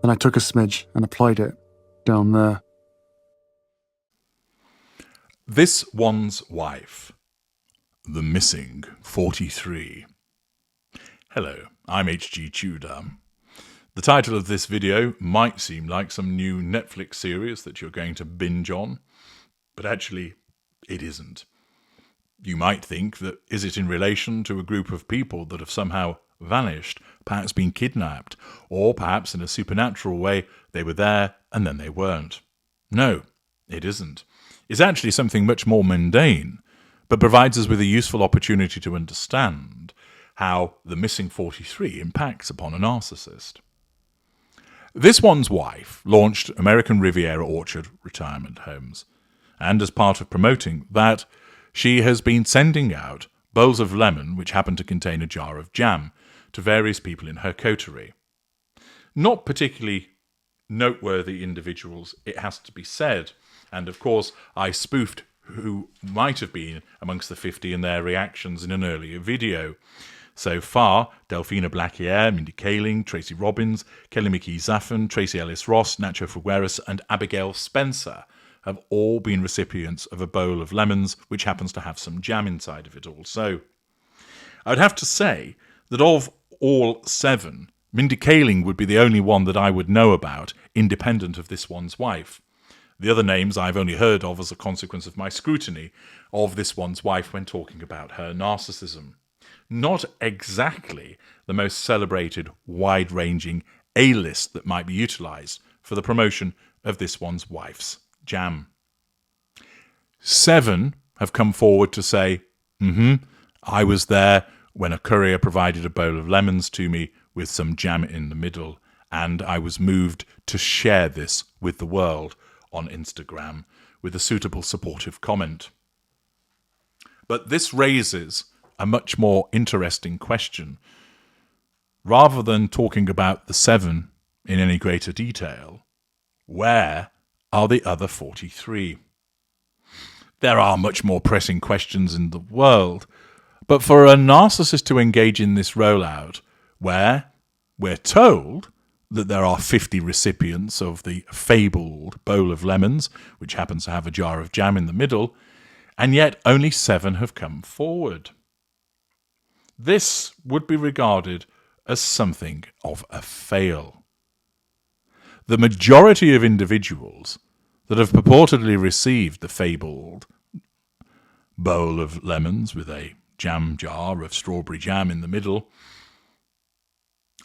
Then I took a smidge and applied it down there. This One's Wife. The Missing 43. Hello, I'm H.G. Tudor. The title of this video might seem like some new Netflix series that you're going to binge on, but actually it isn't. You might think that is it in relation to a group of people that have somehow vanished, perhaps been kidnapped, or perhaps in a supernatural way they were there and then they weren't. No, it isn't. It's actually something much more mundane, but provides us with a useful opportunity to understand how the missing 43 impacts upon a narcissist. This One's Wife launched American Riviera Orchard Retirement Homes, and as part of promoting that, she has been sending out bowls of lemon which happen to contain a jar of jam to various people in her coterie. Not particularly noteworthy individuals, it has to be said, and of course I spoofed who might have been amongst the 50 and their reactions in an earlier video. So far, Delphina Blackiere, Mindy Kaling, Tracy Robbins, Kelly McKee-Zaffin, Tracy Ellis-Ross, Nacho Figueres and Abigail Spencer have all been recipients of a bowl of lemons which happens to have some jam inside of it also. I'd have to say that of all 7, Mindy Kaling would be the only one that I would know about, independent of This One's Wife. The other names I've only heard of as a consequence of my scrutiny of This One's Wife when talking about her narcissism. Not exactly the most celebrated, wide-ranging A-list that might be utilised for the promotion of This One's Wife's jam. 7 have come forward to say, I was there when a courier provided a bowl of lemons to me with some jam in the middle, and I was moved to share this with the world on Instagram with a suitable supportive comment. But this raises a much more interesting question. Rather than talking about the 7 in any greater detail, where are the other 43? There are much more pressing questions in the world, but for a narcissist to engage in this rollout, where we're told that there are 50 recipients of the fabled bowl of lemons, which happens to have a jar of jam in the middle, and yet only 7 have come forward. This would be regarded as something of a fail. The majority of individuals that have purportedly received the fabled bowl of lemons with a jam jar of strawberry jam in the middle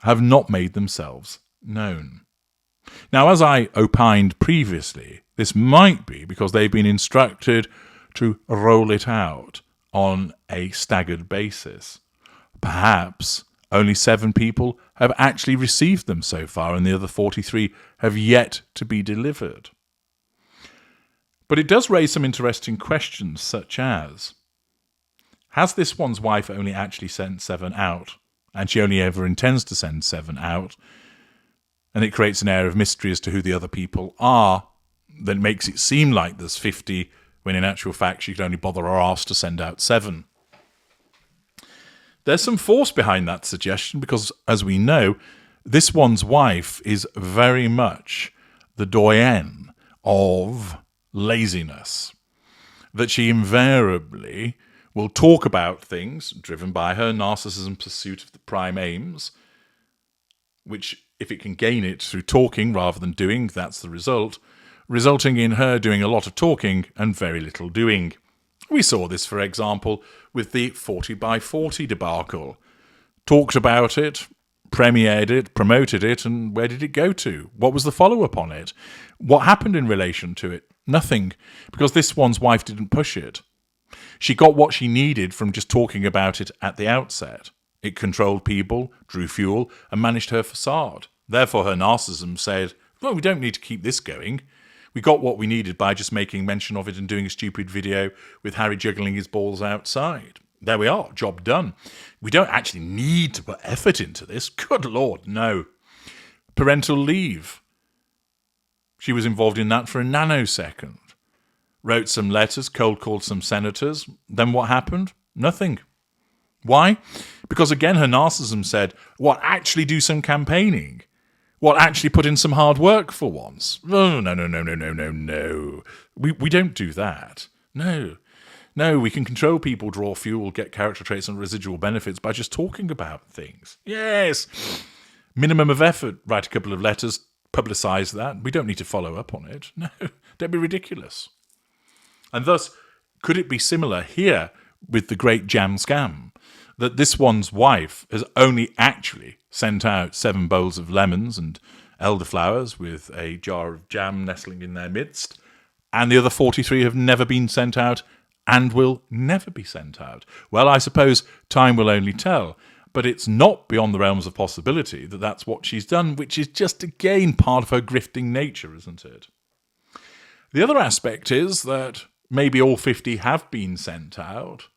have not made themselves known. Now, as I opined previously, this might be because they've been instructed to roll it out on a staggered basis. Perhaps only 7 people have actually received them so far, and the other 43 have yet to be delivered. But it does raise some interesting questions, such as, has This One's Wife only actually sent 7 out, and she only ever intends to send 7 out, and it creates an air of mystery as to who the other people are that makes it seem like there's 50, when in actual fact she could only bother her arse to send out 7. There's some force behind that suggestion because, as we know, This One's Wife is very much the doyenne of laziness. That she invariably will talk about things driven by her narcissism pursuit of the prime aims, which, if it can gain it through talking rather than doing, that's the result, resulting in her doing a lot of talking and very little doing. We saw this, for example, with the 40 by 40 debacle. Talked about it, premiered it, promoted it, and where did it go to? What was the follow-up on it? What happened in relation to it? Nothing, because This One's Wife didn't push it. She got what she needed from just talking about it at the outset. It controlled people, drew fuel, and managed her facade. Therefore, her narcissism said, well, we don't need to keep this going. We got what we needed by just making mention of it and doing a stupid video with Harry juggling his balls outside. There we are, job done. We don't actually need to put effort into this. Good Lord, no. Parental leave. She was involved in that for a nanosecond. Wrote some letters, cold called some senators. Then what happened? Nothing. Why? Because again, her narcissism said, what, actually do some campaigning? What, actually put in some hard work for once? Oh, no. We don't do that. No. No, we can control people, draw fuel, get character traits and residual benefits by just talking about things. Yes. Minimum of effort, write a couple of letters, publicise that. We don't need to follow up on it. No, don't be ridiculous. And thus, could it be similar here with the great jam scam? That this one's wife has only actually sent out 7 bowls of lemons and elderflowers with a jar of jam nestling in their midst, and the other 43 have never been sent out and will never be sent out. Well, I suppose time will only tell, but it's not beyond the realms of possibility that that's what she's done, which is just, again, part of her grifting nature, isn't it? The other aspect is that maybe all 50 have been sent out,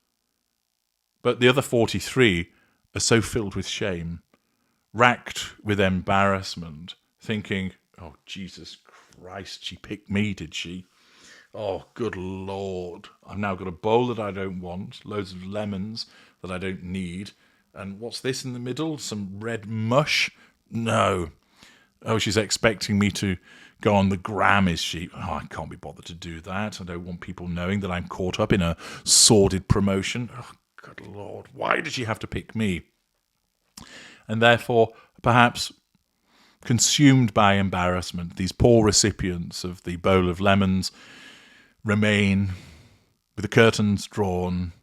but the other 43 are so filled with shame, racked with embarrassment, thinking, oh, Jesus Christ, she picked me, did she? Oh, good Lord. I've now got a bowl that I don't want, loads of lemons that I don't need, and what's this in the middle? Some red mush? No. Oh, she's expecting me to go on the gram, is she? Oh, I can't be bothered to do that. I don't want people knowing that I'm caught up in a sordid promotion. Oh, good Lord, why did she have to pick me? And therefore, perhaps consumed by embarrassment, these poor recipients of the bowl of lemons remain with the curtains drawn,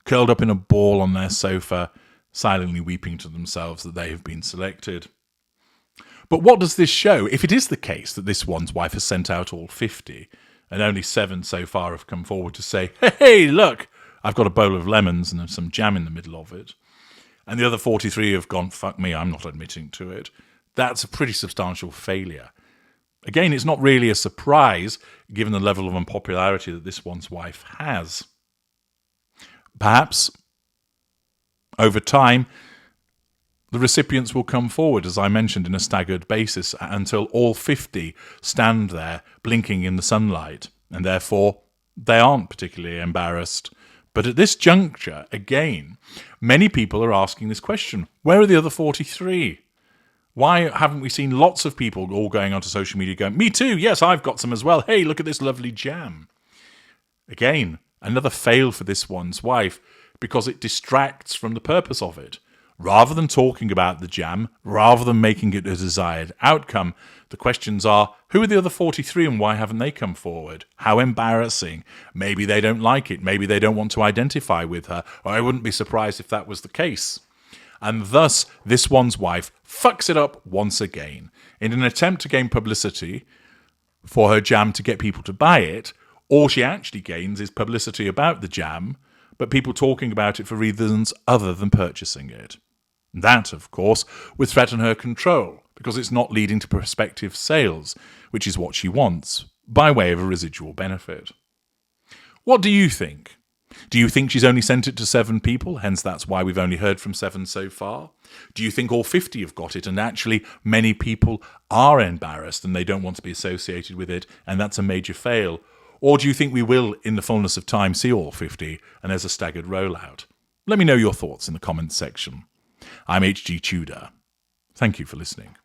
curled up in a ball on their sofa, silently weeping to themselves that they have been selected. But what does this show? If it is the case that this one's wife has sent out all 50, and only 7 so far have come forward to say, hey, look, I've got a bowl of lemons and some jam in the middle of it, and the other 43 have gone, fuck me, I'm not admitting to it, that's a pretty substantial failure. Again, it's not really a surprise, given the level of unpopularity that this one's wife has. Perhaps, over time, the recipients will come forward, as I mentioned, in a staggered basis, until all 50 stand there, blinking in the sunlight, and therefore they aren't particularly embarrassed. But at this juncture, again, many people are asking this question. Where are the other 43? Why haven't we seen lots of people all going onto social media going, me too, yes, I've got some as well. Hey, look at this lovely jam. Again, another fail for this one's wife, because it distracts from the purpose of it. Rather than talking about the jam, rather than making it a desired outcome, the questions are, who are the other 43 and why haven't they come forward? How embarrassing. Maybe they don't like it. Maybe they don't want to identify with her. Or I wouldn't be surprised if that was the case. And thus, this one's wife fucks it up once again. In an attempt to gain publicity for her jam to get people to buy it, all she actually gains is publicity about the jam, but people talking about it for reasons other than purchasing it. That, of course, would threaten her control, because it's not leading to prospective sales, which is what she wants, by way of a residual benefit. What do you think? Do you think she's only sent it to 7 people, hence that's why we've only heard from 7 so far? Do you think all 50 have got it, and actually many people are embarrassed and they don't want to be associated with it, and that's a major fail? Or do you think we will, in the fullness of time, see all 50, and there's a staggered rollout? Let me know your thoughts in the comments section. I'm H.G. Tudor. Thank you for listening.